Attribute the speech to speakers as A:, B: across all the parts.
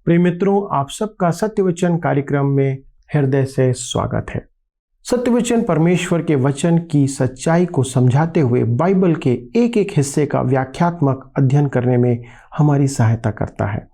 A: प्रिय मित्रों, आप सबका सत्यवचन कार्यक्रम में हृदय से स्वागत है। सत्यवचन परमेश्वर के वचन की सच्चाई को समझाते हुए बाइबल के एक एक हिस्से का व्याख्यात्मक अध्ययन करने में हमारी सहायता करता है।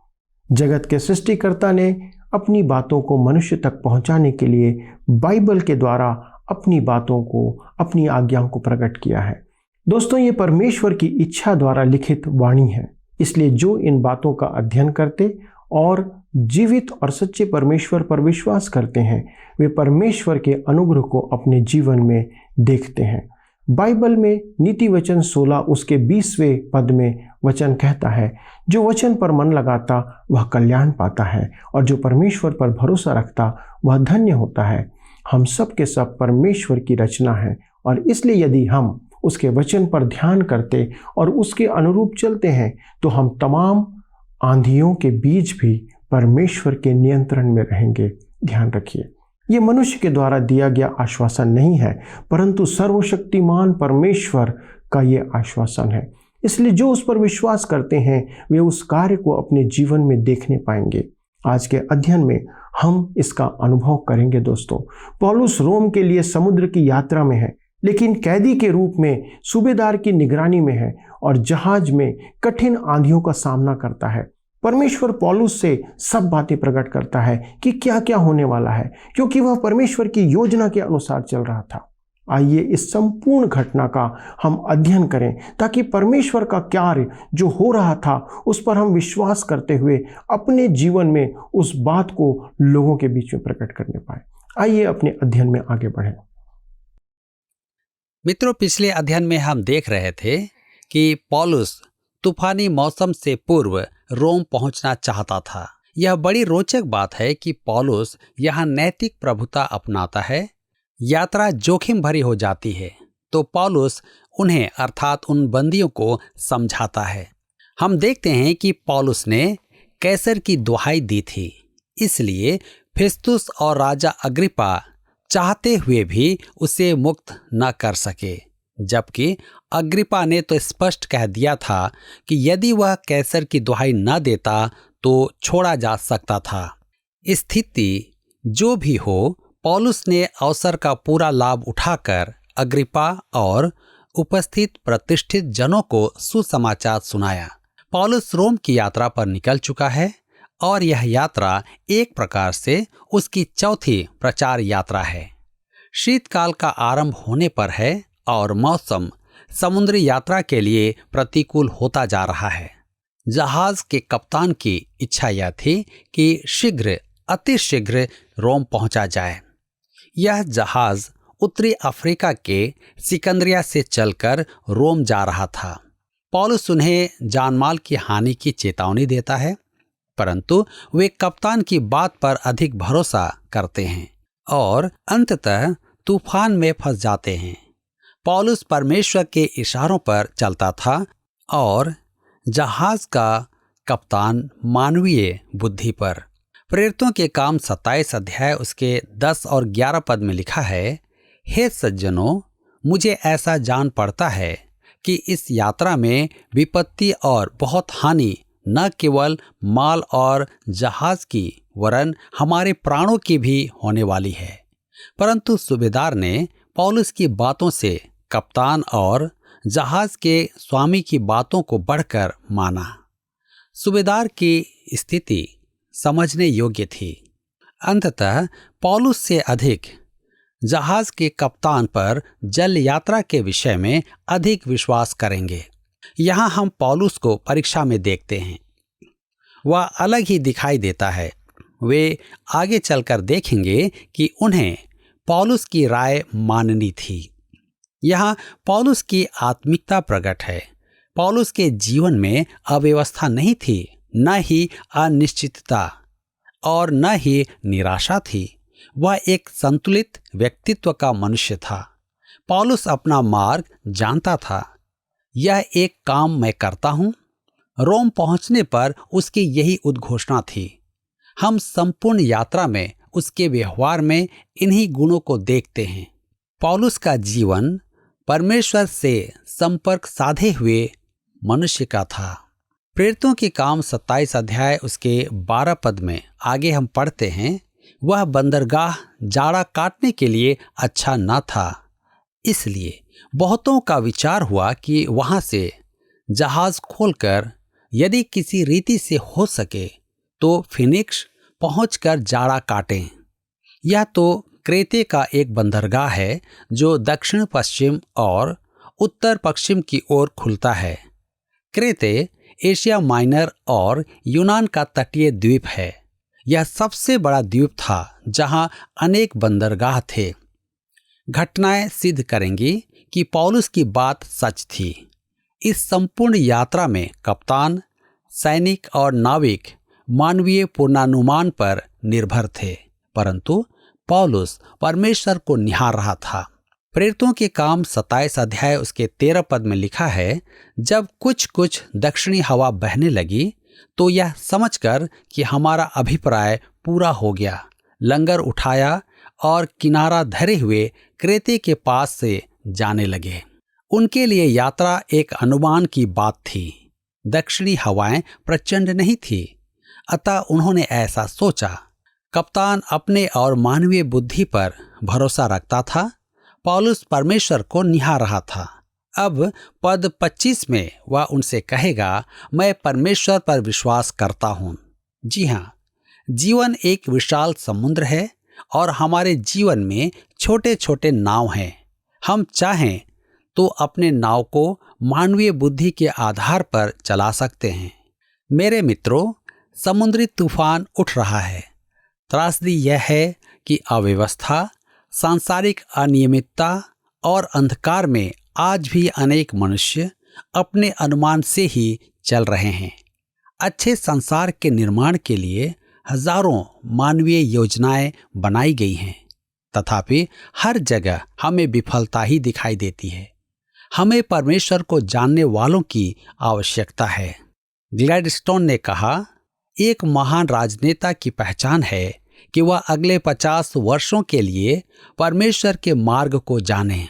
A: जगत के सृष्टिकर्ता ने अपनी बातों को मनुष्य तक पहुंचाने के लिए बाइबल के द्वारा अपनी बातों को, अपनी आज्ञाओं को प्रकट किया है। दोस्तों, ये परमेश्वर की इच्छा द्वारा लिखित वाणी है। इसलिए जो इन बातों का अध्ययन करते और जीवित और सच्चे परमेश्वर पर विश्वास करते हैं, वे परमेश्वर के अनुग्रह को अपने जीवन में देखते हैं। बाइबल में नीति वचन 16 उसके 20वें पद में वचन कहता है, जो वचन पर मन लगाता वह कल्याण पाता है और जो परमेश्वर पर भरोसा रखता वह धन्य होता है। हम सब के सब परमेश्वर की रचना है और इसलिए यदि हम उसके वचन पर ध्यान करते और उसके अनुरूप चलते हैं तो हम तमाम आंधियों के बीच भी परमेश्वर के नियंत्रण में रहेंगे। ध्यान रखिए, ये मनुष्य के द्वारा दिया गया आश्वासन नहीं है, परंतु सर्वशक्तिमान परमेश्वर का ये आश्वासन है। इसलिए जो उस पर विश्वास करते हैं वे उस कार्य को अपने जीवन में देखने पाएंगे। आज के अध्ययन में हम इसका अनुभव करेंगे। दोस्तों, पौलुस रोम के लिए समुद्र की यात्रा में है, लेकिन कैदी के रूप में सूबेदार की निगरानी में है और जहाज में कठिन आंधियों का सामना करता है। परमेश्वर पौलुस से सब बातें प्रकट करता है कि क्या क्या होने वाला है, क्योंकि वह परमेश्वर की योजना के अनुसार चल रहा था। आइए इस संपूर्ण घटना का हम अध्ययन करें ताकि परमेश्वर का कार्य जो हो रहा था उस पर हम विश्वास करते हुए अपने जीवन में उस बात को लोगों के बीच में प्रकट करने पाए। आइए अपने अध्ययन में आगे बढ़ें।
B: मित्रों, पिछले अध्ययन में हम देख रहे थे कि पौलुस तूफानी मौसम से पूर्व रोम पहुंचना चाहता था। यह बड़ी रोचक बात है कि पौलुस यहाँ नैतिक प्रभुता अपनाता है। यात्रा जोखिम भरी हो जाती है तो पौलुस उन्हें अर्थात उन बंदियों को समझाता है। हम देखते हैं कि पौलुस ने कैसर की दुहाई दी थी, इसलिए फेस्तुस और राजा अग्रिप्पा चाहते हुए भी उसे मुक्त न कर सके, जबकि अग्रिप्पा ने तो स्पष्ट कह दिया था कि यदि वह कैसर की दुहाई न देता तो छोड़ा जा सकता था। स्थिति जो भी हो, पौलुस ने अवसर का पूरा लाभ उठाकर अग्रिप्पा और उपस्थित प्रतिष्ठित जनों को सुसमाचार सुनाया। पौलुस रोम की यात्रा पर निकल चुका है और यह यात्रा एक प्रकार से उसकी चौथी प्रचार यात्रा है। शीतकाल का आरंभ होने पर है और मौसम समुद्री यात्रा के लिए प्रतिकूल होता जा रहा है। जहाज के कप्तान की इच्छा यह थी कि शीघ्र, अतिशीघ्र रोम पहुंचा जाए। यह जहाज उत्तरी अफ्रीका के सिकंदरिया से चलकर रोम जा रहा था। पौलुस उन्हें जानमाल की हानि की चेतावनी देता है, परंतु वे कप्तान की बात पर अधिक भरोसा करते हैं और अंततः तूफान में फंस जाते हैं। पौलुस परमेश्वर के इशारों पर चलता था और जहाज का कप्तान मानवीय बुद्धि पर। प्रेरितों के काम 27 अध्याय उसके 10 और 11 पद में लिखा है, हे सज्जनों, मुझे ऐसा जान पड़ता है कि इस यात्रा में विपत्ति और बहुत हानि न केवल माल और जहाज की वरन हमारे प्राणों की भी होने वाली है। परंतु सूबेदार ने पौलुस की बातों से कप्तान और जहाज के स्वामी की बातों को बढ़कर माना। सूबेदार की स्थिति समझने योग्य थी। अंततः पौलुस से अधिक जहाज के कप्तान पर जल यात्रा के विषय में अधिक विश्वास करेंगे। यहाँ हम पौलुस को परीक्षा में देखते हैं। वह अलग ही दिखाई देता है। वे आगे चलकर देखेंगे कि उन्हें पौलुस की राय माननी थी। यहाँ पौलुस की आत्मिकता प्रकट है। पौलुस के जीवन में अव्यवस्था नहीं थी, न ही अनिश्चितता और न ही निराशा थी। वह एक संतुलित व्यक्तित्व का मनुष्य था। पौलुस अपना मार्ग जानता था। यह एक काम मैं करता हूँ। रोम पहुंचने पर उसकी यही उद्घोषणा थी। हम संपूर्ण यात्रा में उसके व्यवहार में इन्हीं गुणों को देखते हैं। पौलुस का जीवन परमेश्वर से संपर्क साधे हुए मनुष्य का था। प्रेरितों के काम 27 अध्याय उसके 12 पद में आगे हम पढ़ते हैं, वह बंदरगाह जाड़ा काटने के लिए अच्छा न था, इसलिए बहुतों का विचार हुआ कि वहां से जहाज खोलकर यदि किसी रीति से हो सके तो फिनिक्स पहुंचकर जाड़ा काटें। यह तो क्रेते का एक बंदरगाह है जो दक्षिण पश्चिम और उत्तर पश्चिम की ओर खुलता है। क्रेते एशिया माइनर और यूनान का तटीय द्वीप है। यह सबसे बड़ा द्वीप था जहां अनेक बंदरगाह थे। घटनाएं सिद्ध करेंगी कि पौलुस की बात सच थी। इस संपूर्ण यात्रा में कप्तान, सैनिक और नाविक मानवीय पूर्वानुमान पर निर्भर थे, परंतु पौलुस परमेश्वर को निहार रहा था। प्रेरितों के काम 27 अध्याय उसके 13 पद में लिखा है, जब कुछ कुछ दक्षिणी हवा बहने लगी तो यह समझकर कि हमारा अभिप्राय पूरा हो गया, लंगर उठाया और किनारा धरे हुए क्रेते के पास से जाने लगे। उनके लिए यात्रा एक अनुमान की बात थी। दक्षिणी हवाएं प्रचंड नहीं थी, अतः उन्होंने ऐसा सोचा। कप्तान अपने और मानवीय बुद्धि पर भरोसा रखता था। पौलुस परमेश्वर को निहार रहा था। अब पद 25 में वह उनसे कहेगा, मैं परमेश्वर पर विश्वास करता हूं। जी हाँ, जीवन एक विशाल समुद्र है और हमारे जीवन में छोटे छोटे नाव हैं। हम चाहें तो अपने नाव को मानवीय बुद्धि के आधार पर चला सकते हैं। मेरे मित्रों, समुद्री तूफान उठ रहा है। त्रासदी यह है कि अव्यवस्था, सांसारिक अनियमितता और अंधकार में आज भी अनेक मनुष्य अपने अनुमान से ही चल रहे हैं। अच्छे संसार के निर्माण के लिए हजारों मानवीय योजनाएं बनाई गई हैं, तथापि हर जगह हमें विफलता ही दिखाई देती है। हमें परमेश्वर को जानने वालों की आवश्यकता है। ग्लैडस्टोन ने कहा, एक महान राजनेता की पहचान है कि वह अगले 50 वर्षों के लिए परमेश्वर के मार्ग को जाने।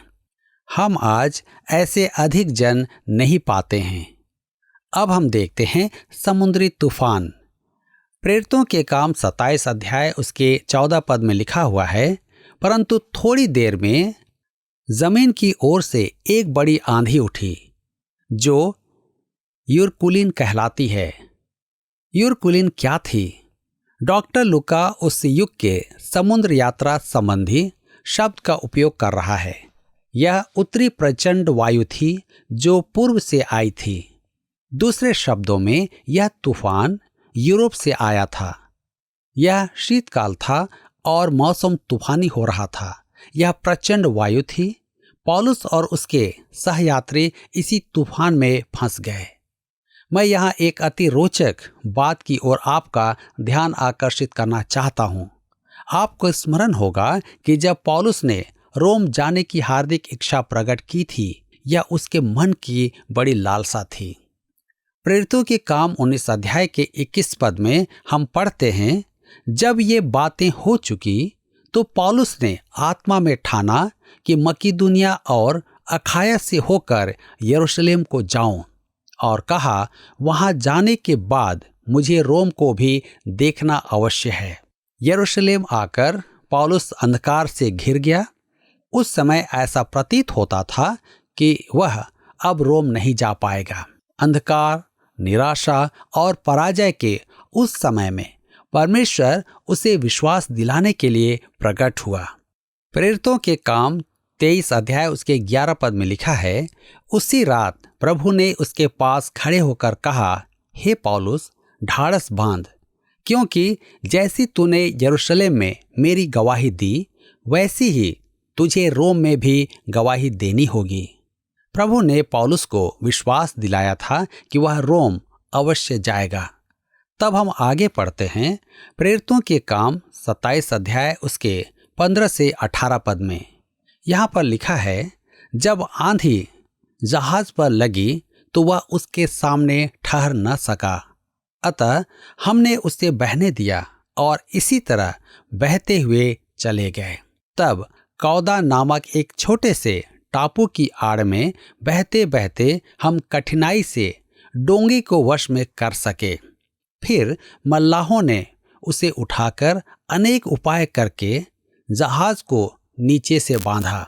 B: हम आज ऐसे अधिक जन नहीं पाते हैं। अब हम देखते हैं समुद्री तूफान। प्रेरितों के काम 27 अध्याय उसके 14 पद में लिखा हुआ है, परंतु थोड़ी देर में जमीन की ओर से एक बड़ी आंधी उठी जो यूरकुलिन कहलाती है। यूरकुलिन क्या थी? डॉक्टर लुका उस युग के समुद्र यात्रा संबंधी शब्द का उपयोग कर रहा है। यह उत्तरी प्रचंड वायु थी जो पूर्व से आई थी। दूसरे शब्दों में यह तूफान यूरोप से आया था। यह शीतकाल था और मौसम तूफानी हो रहा था। यह प्रचंड वायु थी। पौलुस और उसके सहयात्री इसी तूफान में फंस गए। मैं यहाँ एक अति रोचक बात की ओर आपका ध्यान आकर्षित करना चाहता हूँ। आपको स्मरण होगा कि जब पौलुस ने रोम जाने की हार्दिक इच्छा प्रकट की थी, यह उसके मन की बड़ी लालसा थी। प्रेरितों के काम 19 अध्याय के 21 पद में हम पढ़ते हैं, जब ये बातें हो चुकी तो पौलुस ने आत्मा में ठाना कि मकिदुनिया और अखाया से होकर यरूशलेम को जाऊं, और कहा, वहां जाने के बाद मुझे रोम को भी देखना अवश्य है। यरूशलेम आकर पौलुस अंधकार से घिर गया। उस समय ऐसा प्रतीत होता था कि वह अब रोम नहीं जा पाएगा। अंधकार, निराशा और पराजय के उस समय में परमेश्वर उसे विश्वास दिलाने के लिए प्रकट हुआ। प्रेरितों के काम 23 अध्याय उसके 11 पद में लिखा है, उसी रात प्रभु ने उसके पास खड़े होकर कहा, हे पौलुस, ढाढ़स बांध, क्योंकि जैसी तूने यरूशलेम में मेरी गवाही दी, वैसी ही तुझे रोम में भी गवाही देनी होगी। प्रभु ने पौलुस को विश्वास दिलाया था कि वह रोम अवश्य जाएगा। तब हम आगे पढ़ते हैं, प्रेरितों के काम 27 अध्याय उसके 15 से 18 पद में। यहाँ पर लिखा है, जब आंधी जहाज पर लगी तो वह उसके सामने ठहर न सका, अतः हमने उसे बहने दिया और इसी तरह बहते हुए चले गए। तब कौदा नामक एक छोटे से टापू की आड़ में बहते बहते हम कठिनाई से डोंगी को वश में कर सके। फिर मल्लाहों ने उसे उठाकर अनेक उपाय करके जहाज को नीचे से बांधा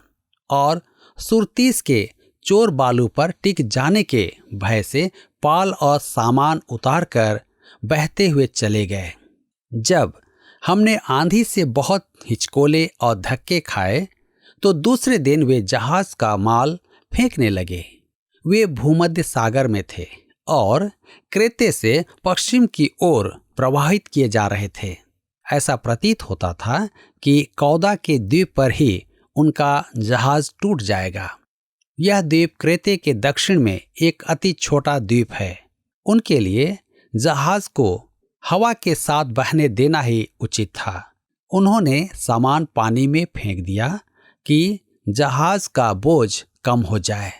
B: और सुरतीस के चोर बालू पर टिक जाने के भय से पाल और सामान उतारकर बहते हुए चले गए। जब हमने आंधी से बहुत हिचकोले और धक्के खाए तो दूसरे दिन वे जहाज का माल फेंकने लगे। वे भूमध्य सागर में थे और क्रेते से पश्चिम की ओर प्रवाहित किए जा रहे थे। ऐसा प्रतीत होता था कि कौदा के द्वीप पर ही उनका जहाज टूट जाएगा। यह द्वीप क्रेते के दक्षिण में एक अति छोटा द्वीप है। उनके लिए जहाज को हवा के साथ बहने देना ही उचित था। उन्होंने सामान पानी में फेंक दिया कि जहाज का बोझ कम हो जाए।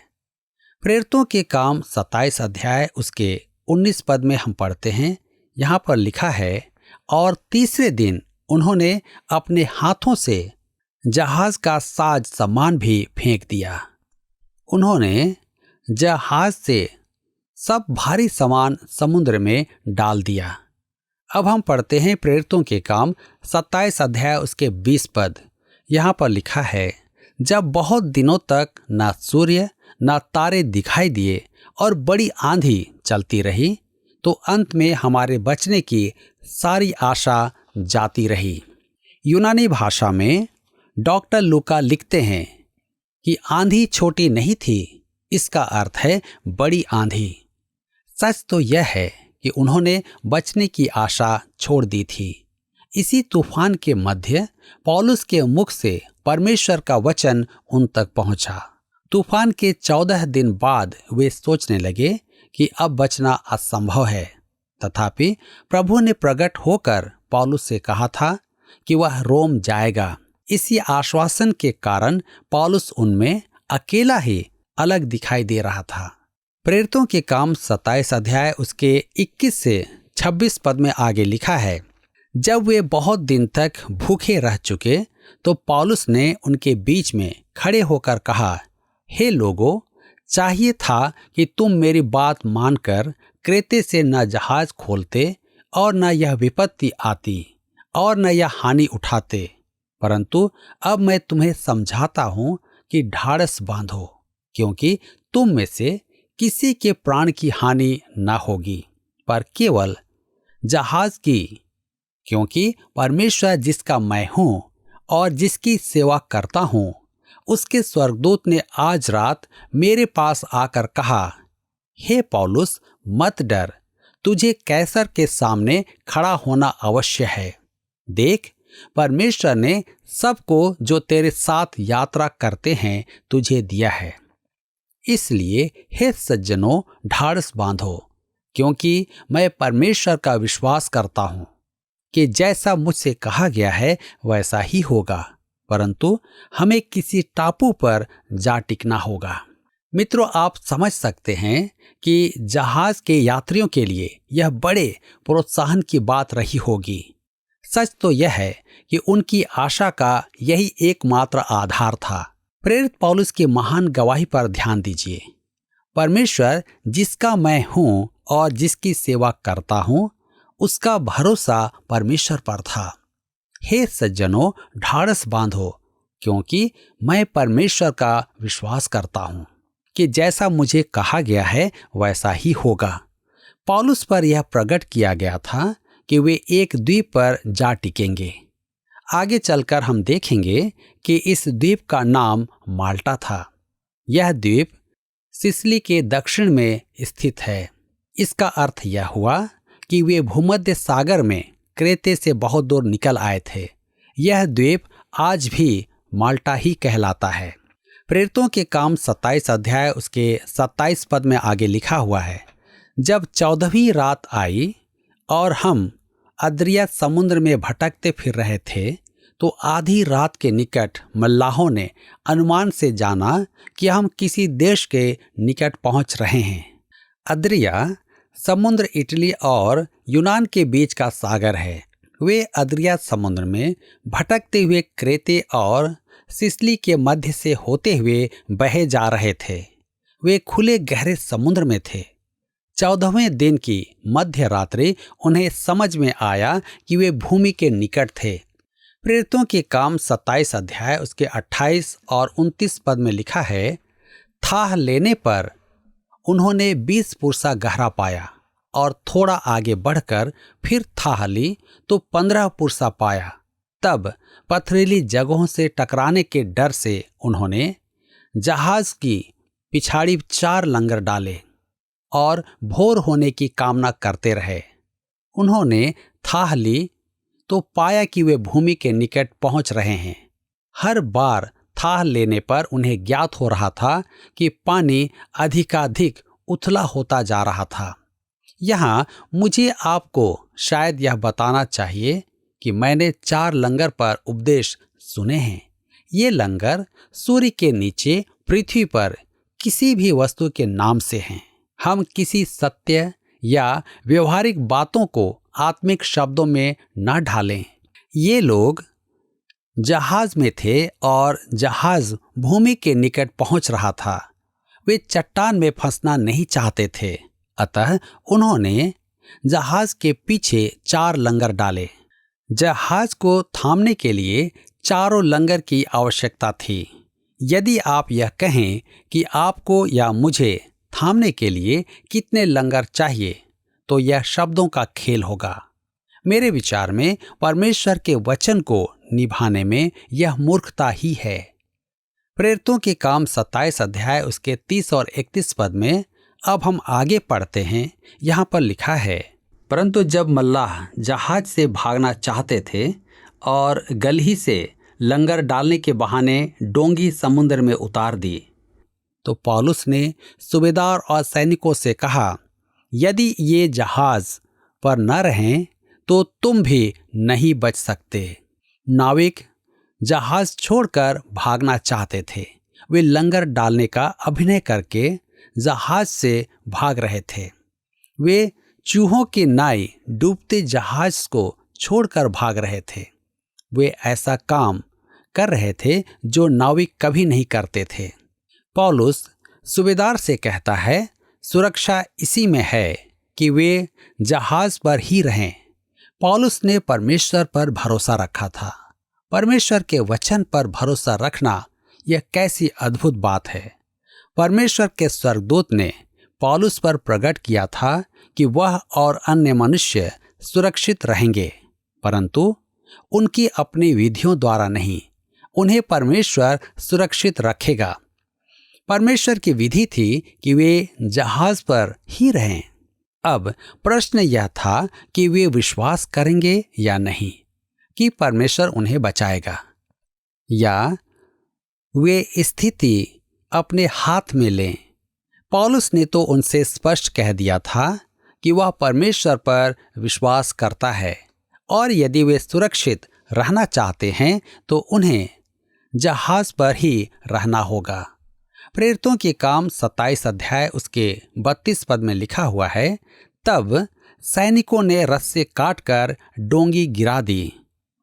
B: प्रेरितों के काम 27 अध्याय उसके 19 पद में हम पढ़ते हैं। यहाँ पर लिखा है, और तीसरे दिन उन्होंने अपने हाथों से जहाज का साज सामान भी फेंक दिया। उन्होंने जहाज से सब भारी सामान समुद्र में डाल दिया। अब हम पढ़ते हैं प्रेरितों के काम 27 अध्याय उसके 20 पद। यहाँ पर लिखा है, जब बहुत दिनों तक न सूर्य न तारे दिखाई दिए और बड़ी आंधी चलती रही, तो अंत में हमारे बचने की सारी आशा जाती रही। यूनानी भाषा में डॉक्टर लूका लिखते हैं कि आंधी छोटी नहीं थी, इसका अर्थ है बड़ी आंधी। सच तो यह है कि उन्होंने बचने की आशा छोड़ दी थी। इसी तूफान के मध्य पौलुस के मुख से परमेश्वर का वचन उन तक पहुंचा। तूफान के 14 दिन बाद वे सोचने लगे कि अब बचना असंभव है। तथापि प्रभु ने प्रकट होकर पौलुस से कहा था कि वह रोम जाएगा। इसी आश्वासन के कारण पौलुस उनमें अकेला ही अलग दिखाई दे रहा था। प्रेरितों के काम 27 अध्याय उसके 21 से 26 पद में आगे लिखा है, जब वे बहुत दिन तक भूखे रह चुके तो पौलुस ने उनके बीच में खड़े होकर कहा, हे लोगों, चाहिए था कि तुम मेरी बात मानकर क्रेते से न जहाज खोलते और न यह विपत्ति आती और न यह हानि उठाते, परंतु अब मैं तुम्हें समझाता हूं कि ढाढ़स बांधो, क्योंकि तुम में से किसी के प्राण की हानि न होगी, पर केवल जहाज की, क्योंकि परमेश्वर जिसका मैं हूं और जिसकी सेवा करता हूं, उसके स्वर्गदूत ने आज रात मेरे पास आकर कहा, हे पौलुस, मत डर, तुझे कैसर के सामने खड़ा होना अवश्य है। देख, परमेश्वर ने सबको जो तेरे साथ यात्रा करते हैं तुझे दिया है। इसलिए हे सज्जनों, ढाढ़स बांधो, क्योंकि मैं परमेश्वर का विश्वास करता हूं कि जैसा मुझसे कहा गया है वैसा ही होगा, परंतु हमें किसी टापू पर जा टिकना होगा। मित्रों, आप समझ सकते हैं कि जहाज के यात्रियों के लिए यह बड़े प्रोत्साहन की बात रही होगी। सच तो यह है कि उनकी आशा का यही एकमात्र आधार था। प्रेरित पौलुस की महान गवाही पर ध्यान दीजिए। परमेश्वर जिसका मैं हूं और जिसकी सेवा करता हूं, उसका भरोसा परमेश्वर पर था। हे सज्जनों, ढाढ़स बांधो, क्योंकि मैं परमेश्वर का विश्वास करता हूं कि जैसा मुझे कहा गया है वैसा ही होगा। पौलुस पर यह प्रकट किया गया था कि वे एक द्वीप पर जा टिकेंगे। आगे चलकर हम देखेंगे कि इस द्वीप का नाम माल्टा था। यह द्वीप सिसिली के दक्षिण में स्थित है। इसका अर्थ यह हुआ कि वे भूमध्य सागर में क्रेते से बहुत दूर निकल आए थे। यह द्वीप आज भी माल्टा ही कहलाता है। प्रेरितों के काम 27 अध्याय उसके 27 पद में आगे लिखा हुआ है, जब 14वीं रात आई और हम अद्रिया समुद्र में भटकते फिर रहे थे, तो आधी रात के निकट मल्लाहों ने अनुमान से जाना कि हम किसी देश के निकट पहुंच रहे हैं। अद्रिया समुद्र इटली और यूनान के बीच का सागर है। वे अद्रिया समुद्र में भटकते हुए क्रेते और सिसिली के मध्य से होते हुए बहे जा रहे थे। वे खुले गहरे समुद्र में थे। 14वें दिन की मध्य रात्रि उन्हें समझ में आया कि वे भूमि के निकट थे। प्रेरितों के काम 27 अध्याय उसके 28 और 29 पद में लिखा है, थाह लेने पर उन्होंने 20 पुरसा गहरा पाया और थोड़ा आगे बढ़कर फिर थाह ली तो 15 पुरसा पाया। तब पथरीली जगहों से टकराने के डर से उन्होंने जहाज की पिछाड़ी 4 लंगर डाले और भोर होने की कामना करते रहे। उन्होंने थाह ली तो पाया कि वे भूमि के निकट पहुंच रहे हैं। हर बार थाह लेने पर उन्हें ज्ञात हो रहा था कि पानी अधिकाधिक उथला होता जा रहा था। यहाँ मुझे आपको शायद यह बताना चाहिए कि मैंने 4 लंगर पर उपदेश सुने हैं। ये लंगर सूर्य के नीचे पृथ्वी पर किसी भी वस्तु के नाम से हैं। हम किसी सत्य या व्यवहारिक बातों को आत्मिक शब्दों में न ढालें। ये लोग जहाज में थे और जहाज भूमि के निकट पहुंच रहा था। वे चट्टान में फंसना नहीं चाहते थे, अतः उन्होंने जहाज के पीछे 4 लंगर डाले। जहाज को थामने के लिए 4 लंगर की आवश्यकता थी। यदि आप यह कहें कि आपको या मुझे थामने के लिए कितने लंगर चाहिए, तो यह शब्दों का खेल होगा। मेरे विचार में परमेश्वर के वचन को निभाने में यह मूर्खता ही है। प्रेरितों के काम 27 अध्याय उसके 30 और 31 पद में अब हम आगे पढ़ते हैं। यहाँ पर लिखा है, परंतु जब मल्लाह जहाज से भागना चाहते थे और गलही से लंगर डालने के बहाने डोंगी समुद्र में उतार दी, तो पौलुस ने सूबेदार और सैनिकों से कहा, यदि ये जहाज पर न रहें तो तुम भी नहीं बच सकते। नाविक जहाज छोड़कर भागना चाहते थे। वे लंगर डालने का अभिनय करके जहाज से भाग रहे थे। वे चूहों की नाई डूबते जहाज को छोड़कर भाग रहे थे। वे ऐसा काम कर रहे थे जो नाविक कभी नहीं करते थे। पौलुस सूबेदार से कहता है, सुरक्षा इसी में है कि वे जहाज पर ही रहें। पौलुस ने परमेश्वर पर भरोसा रखा था। परमेश्वर के वचन पर भरोसा रखना यह कैसी अद्भुत बात है। परमेश्वर के स्वर्गदूत ने पौलुस पर प्रकट किया था कि वह और अन्य मनुष्य सुरक्षित रहेंगे, परंतु उनकी अपनी विधियों द्वारा नहीं। उन्हें परमेश्वर सुरक्षित रखेगा। परमेश्वर की विधि थी कि वे जहाज पर ही रहें। अब प्रश्न यह था कि वे विश्वास करेंगे या नहीं कि परमेश्वर उन्हें बचाएगा, या वे स्थिति अपने हाथ में लें। पौलुस ने तो उनसे स्पष्ट कह दिया था कि वह परमेश्वर पर विश्वास करता है और यदि वे सुरक्षित रहना चाहते हैं तो उन्हें जहाज पर ही रहना होगा। प्रेरितों के काम 27 अध्याय उसके 32 पद में लिखा हुआ है, तब सैनिकों ने रस्से काटकर डोंगी गिरा दी।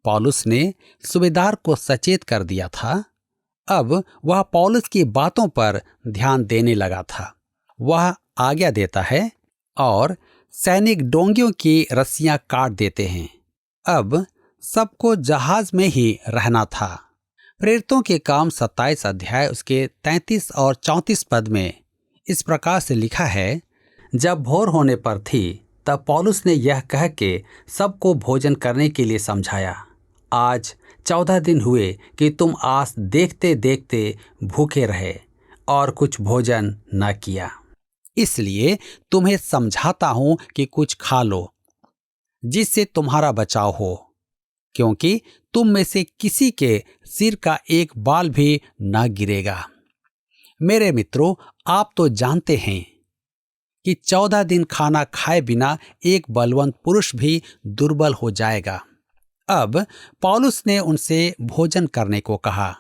B: पौलुस ने सूबेदार को सचेत कर दिया था। अब वह पौलुस की बातों पर ध्यान देने लगा था। वह आज्ञा देता है और सैनिक डोंगियों की रस्सियां काट देते हैं। अब सबको जहाज में ही रहना था। प्रेरितों के काम 27 अध्याय उसके 33 और 34 पद में इस प्रकार से लिखा है, जब भोर होने पर थी तब पौलुस ने यह कह के सबको भोजन करने के लिए समझाया, आज 14 दिन हुए कि तुम आस देखते देखते भूखे रहे और कुछ भोजन न किया। इसलिए तुम्हें समझाता हूं कि कुछ खा लो जिससे तुम्हारा बचाव हो, क्योंकि तुम में से किसी के सिर का एक बाल भी न गिरेगा। मेरे मित्रों, आप तो जानते हैं कि 14 दिन खाना खाए बिना एक बलवंत पुरुष भी दुर्बल हो जाएगा। अब पौलुस ने उनसे भोजन करने को कहा।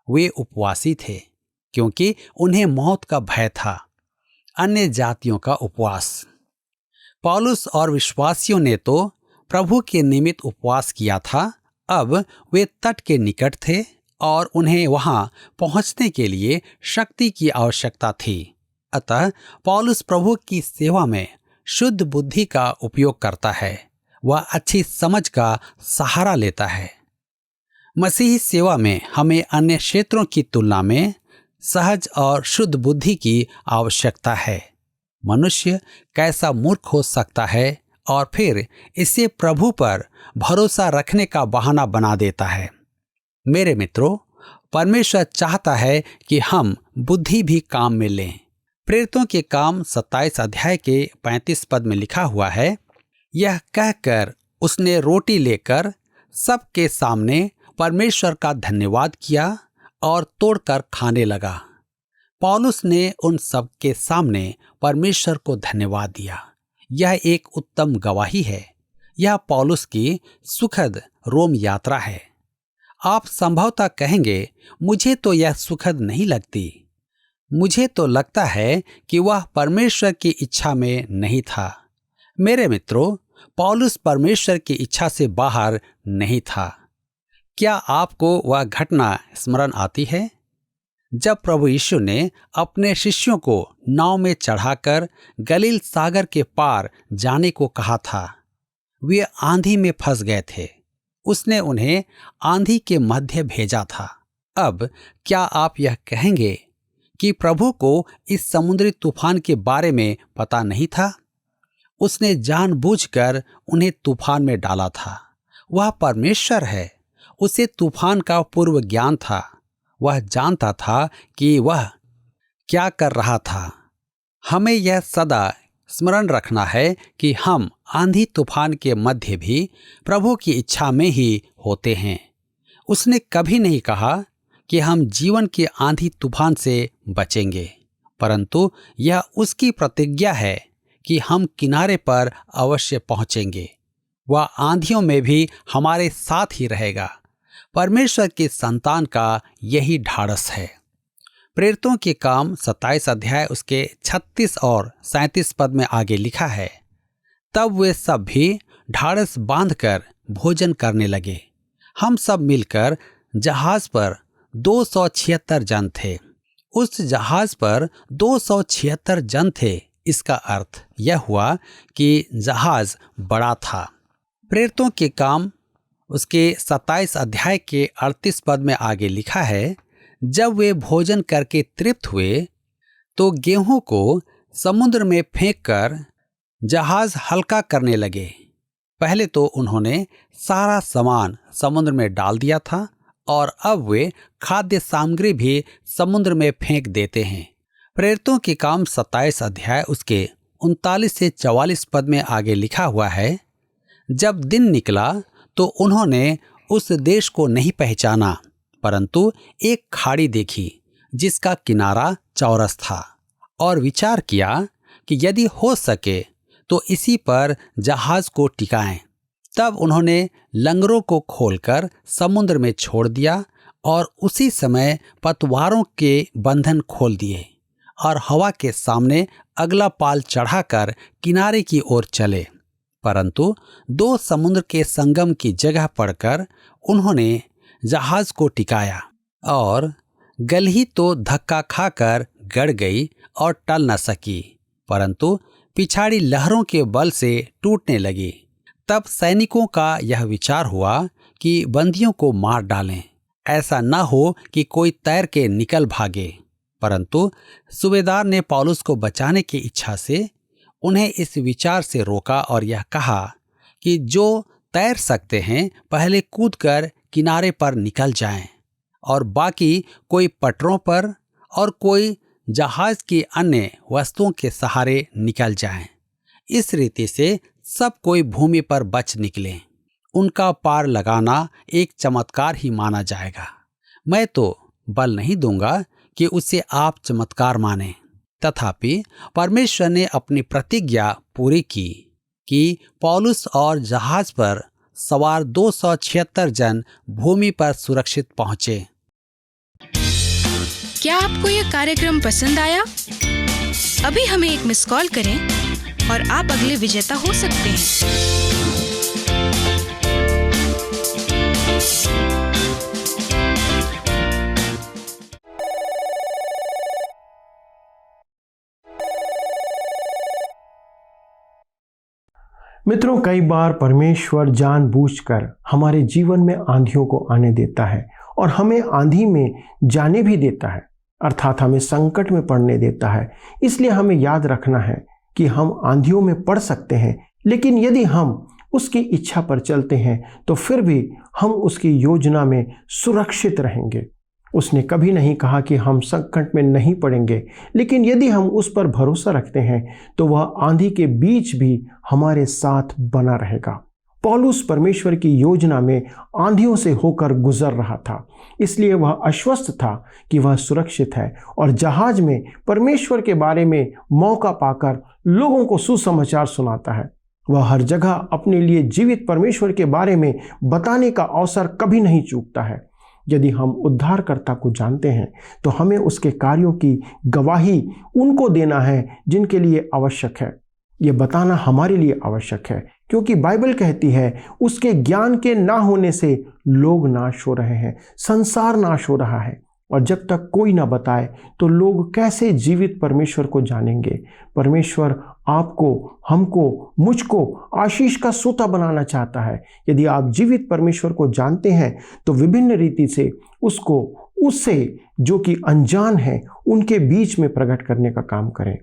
B: वे उपवासी थे क्योंकि उन्हें मौत का भय था। अन्य जातियों का उपवास। पौलुस और विश्वासियों ने तो प्रभु के निमित्त उपवास किया था। अब वे तट के निकट थे और उन्हें वहां पहुंचने के लिए शक्ति की आवश्यकता थी। अतः पौलुस प्रभु की सेवा में शुद्ध बुद्धि का उपयोग करता है, वह अच्छी समझ का सहारा लेता है। मसीही सेवा में हमें अन्य क्षेत्रों की तुलना में सहज और शुद्ध बुद्धि की आवश्यकता है। मनुष्य कैसा मूर्ख हो सकता है और फिर इसे प्रभु पर भरोसा रखने का बहाना बना देता है। मेरे मित्रों, परमेश्वर चाहता है कि हम बुद्धि भी काम में लें। प्रेरितों के काम 27 अध्याय के 35 पद में लिखा हुआ है, यह कहकर उसने रोटी लेकर सबके सामने परमेश्वर का धन्यवाद किया और तोड़कर खाने लगा। पौलुस ने उन सब के सामने परमेश्वर को धन्यवाद दिया। यह एक उत्तम गवाही है। यह पौलुस की सुखद रोम यात्रा है। आप संभवतः कहेंगे, मुझे तो यह सुखद नहीं लगती। मुझे तो लगता है कि वह परमेश्वर की इच्छा में नहीं था। मेरे मित्रों, पौलुस परमेश्वर की इच्छा से बाहर नहीं था। क्या आपको वह घटना स्मरण आती है जब प्रभु यीशु ने अपने शिष्यों को नाव में चढ़ाकर गलील सागर के पार जाने को कहा था? वे आंधी में फंस गए थे। उसने उन्हें आंधी के मध्य भेजा था। अब क्या आप यह कहेंगे कि प्रभु को इस समुद्री तूफान के बारे में पता नहीं था? उसने जानबूझकर उन्हें तूफान में डाला था। वह परमेश्वर है। उसे तूफान का पूर्व ज्ञान था। वह जानता था कि वह क्या कर रहा था। हमें यह सदा स्मरण रखना है कि हम आंधी तूफान के मध्य भी प्रभु की इच्छा में ही होते हैं। उसने कभी नहीं कहा कि हम जीवन के आंधी तूफान से बचेंगे, परंतु यह उसकी प्रतिज्ञा है कि हम किनारे पर अवश्य पहुंचेंगे। वह आंधियों में भी हमारे साथ ही रहेगा। परमेश्वर के संतान का यही ढाढ़स है। प्रेरितों के काम 27 अध्याय उसके 36 और 37 पद में आगे लिखा है, तब वे सब भी ढाढ़स बांधकर भोजन करने लगे। हम सब मिलकर जहाज पर 276 जन थे। उस जहाज पर 276 जन थे। इसका अर्थ यह हुआ कि जहाज बड़ा था। प्रेरितों के काम उसके 27 अध्याय के 38 पद में आगे लिखा है, जब वे भोजन करके तृप्त हुए तो गेहूं को समुद्र में फेंककर जहाज हल्का करने लगे। पहले तो उन्होंने सारा सामान समुद्र में डाल दिया था और अब वे खाद्य सामग्री भी समुद्र में फेंक देते हैं। प्रेरितों के काम 27 अध्याय उसके 39 से 44 पद में आगे लिखा हुआ है, जब दिन निकला तो उन्होंने उस देश को नहीं पहचाना, परंतु एक खाड़ी देखी जिसका किनारा चौरस था, और विचार किया कि यदि हो सके तो इसी पर जहाज को टिकाएं। तब उन्होंने लंगरों को खोलकर समुद्र में छोड़ दिया और उसी समय पतवारों के बंधन खोल दिए और हवा के सामने अगला पाल चढ़ाकर किनारे की ओर चले। परंतु दो समुद्र के संगम की जगह पड़कर उन्होंने जहाज को टिकाया और गलही तो धक्का खाकर गड़ गई और टल न सकी, परंतु पिछाड़ी लहरों के बल से टूटने लगी। तब सैनिकों का यह विचार हुआ कि बंदियों को मार डालें, ऐसा न हो कि कोई तैर के निकल भागे। परंतु सूबेदार ने पौलुस को बचाने की इच्छा से उन्हें इस विचार से रोका और यह कहा कि जो तैर सकते हैं पहले कूदकर किनारे पर निकल जाएं और बाकी कोई पटरों पर और कोई जहाज की अन्य वस्तुओं के सहारे निकल जाएं। इस रीति से सब कोई भूमि पर बच निकले। उनका पार लगाना एक चमत्कार ही माना जाएगा। मैं तो बल नहीं दूंगा कि उसे आप चमत्कार माने, तथापि परमेश्वर ने अपनी प्रतिज्ञा पूरी की कि पौलुस और जहाज पर सवार 276 जन भूमि पर सुरक्षित पहुंचे।
C: क्या आपको यह कार्यक्रम पसंद आया? अभी हमें एक मिस कॉल करें और आप अगले विजेता हो सकते हैं।
A: मित्रों, कई बार परमेश्वर जानबूझकर हमारे जीवन में आंधियों को आने देता है और हमें आंधी में जाने भी देता है, अर्थात हमें संकट में पड़ने देता है। इसलिए हमें याद रखना है कि हम आंधियों में पड़ सकते हैं, लेकिन यदि हम उसकी इच्छा पर चलते हैं तो फिर भी हम उसकी योजना में सुरक्षित रहेंगे। उसने कभी नहीं कहा कि हम संकट में नहीं पड़ेंगे, लेकिन यदि हम उस पर भरोसा रखते हैं तो वह आंधी के बीच भी हमारे साथ बना रहेगा। पौलुस परमेश्वर की योजना में आंधियों से होकर गुजर रहा था, इसलिए वह आश्वस्त था कि वह सुरक्षित है और जहाज में परमेश्वर के बारे में मौका पाकर लोगों को सुसमाचार सुनाता है। वह हर जगह अपने लिए जीवित परमेश्वर के बारे में बताने का अवसर कभी नहीं चूकता है। यदि हम उद्धारकर्ता को जानते हैं तो हमें उसके कार्यों की गवाही उनको देना है जिनके लिए आवश्यक है। ये बताना हमारे लिए आवश्यक है, क्योंकि बाइबल कहती है उसके ज्ञान के ना होने से लोग नाश हो रहे हैं, संसार नाश हो रहा है। और जब तक कोई ना बताए तो लोग कैसे जीवित परमेश्वर को जानेंगे। परमेश्वर आपको, हमको, मुझको आशीष का सोता बनाना चाहता है। यदि आप जीवित परमेश्वर को जानते हैं तो विभिन्न रीति से उससे जो कि अनजान है उनके बीच में प्रकट करने का काम करें।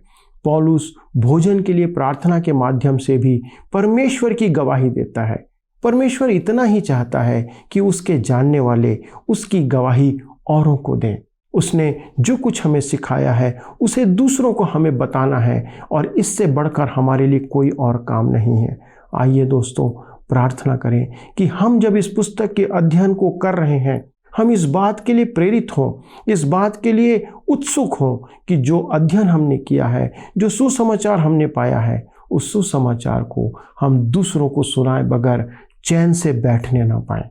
A: पौलुस भोजन के लिए प्रार्थना के माध्यम से भी परमेश्वर की गवाही देता है। परमेश्वर इतना ही चाहता है कि उसके जानने वाले उसकी गवाही औरों को दें। उसने जो कुछ हमें सिखाया है उसे दूसरों को हमें बताना है, और इससे बढ़कर हमारे लिए कोई और काम नहीं है। आइए दोस्तों, प्रार्थना करें कि हम जब इस पुस्तक के अध्ययन को कर रहे हैं, हम इस बात के लिए प्रेरित हों, इस बात के लिए उत्सुक हों कि जो अध्ययन हमने किया है, जो सुसमाचार हमने पाया है, उस सुसमाचार को हम दूसरों को सुनाए बगैर चैन से बैठने ना पाएं।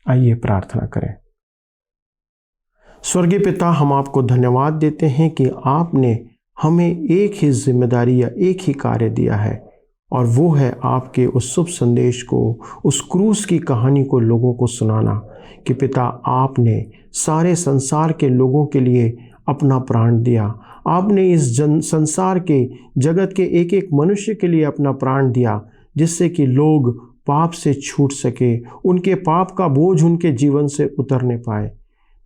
A: आइए प्रार्थना करें। स्वर्गीय पिता, हम आपको धन्यवाद देते हैं कि आपने हमें एक ही जिम्मेदारी या एक ही कार्य दिया है, और वो है आपके उस शुभ संदेश को, उस क्रूस की कहानी को लोगों को सुनाना। कि पिता, आपने सारे संसार के लोगों के लिए अपना प्राण दिया। आपने इस संसार के, जगत के एक एक मनुष्य के लिए अपना प्राण दिया, जिससे कि लोग पाप से छूट सके, उनके पाप का बोझ उनके जीवन से उतरने पाए।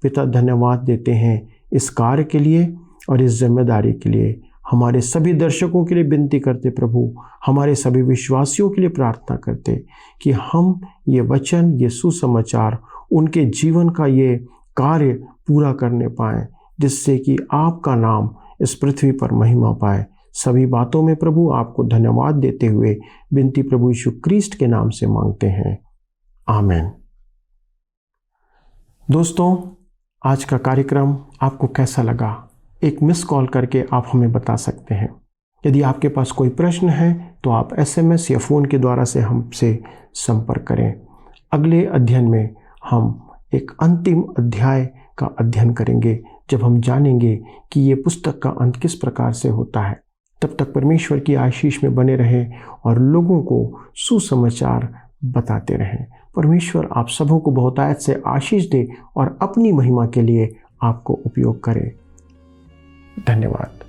A: पिता, धन्यवाद देते हैं इस कार्य के लिए और इस जिम्मेदारी के लिए। हमारे सभी दर्शकों के लिए विनती करते प्रभु, हमारे सभी विश्वासियों के लिए प्रार्थना करते कि हम ये वचन, ये सुसमाचार, उनके जीवन का ये कार्य पूरा करने पाएं, जिससे कि आपका नाम इस पृथ्वी पर महिमा पाए। सभी बातों में प्रभु आपको धन्यवाद देते हुए विनती प्रभु यीशु क्रिस्ट के नाम से मांगते हैं, आमीन। दोस्तों, आज का कार्यक्रम आपको कैसा लगा? एक मिस कॉल करके आप हमें बता सकते हैं। यदि आपके पास कोई प्रश्न है तो आप SMS या फ़ोन के द्वारा से हमसे संपर्क करें। अगले अध्ययन में हम एक अंतिम अध्याय का अध्ययन करेंगे, जब हम जानेंगे कि ये पुस्तक का अंत किस प्रकार से होता है। तब तक परमेश्वर की आशीष में बने रहें और लोगों को सुसमाचार बताते रहें। परमेश्वर आप सबों को बहुतायत से आशीष दे और अपनी महिमा के लिए आपको उपयोग करे। धन्यवाद।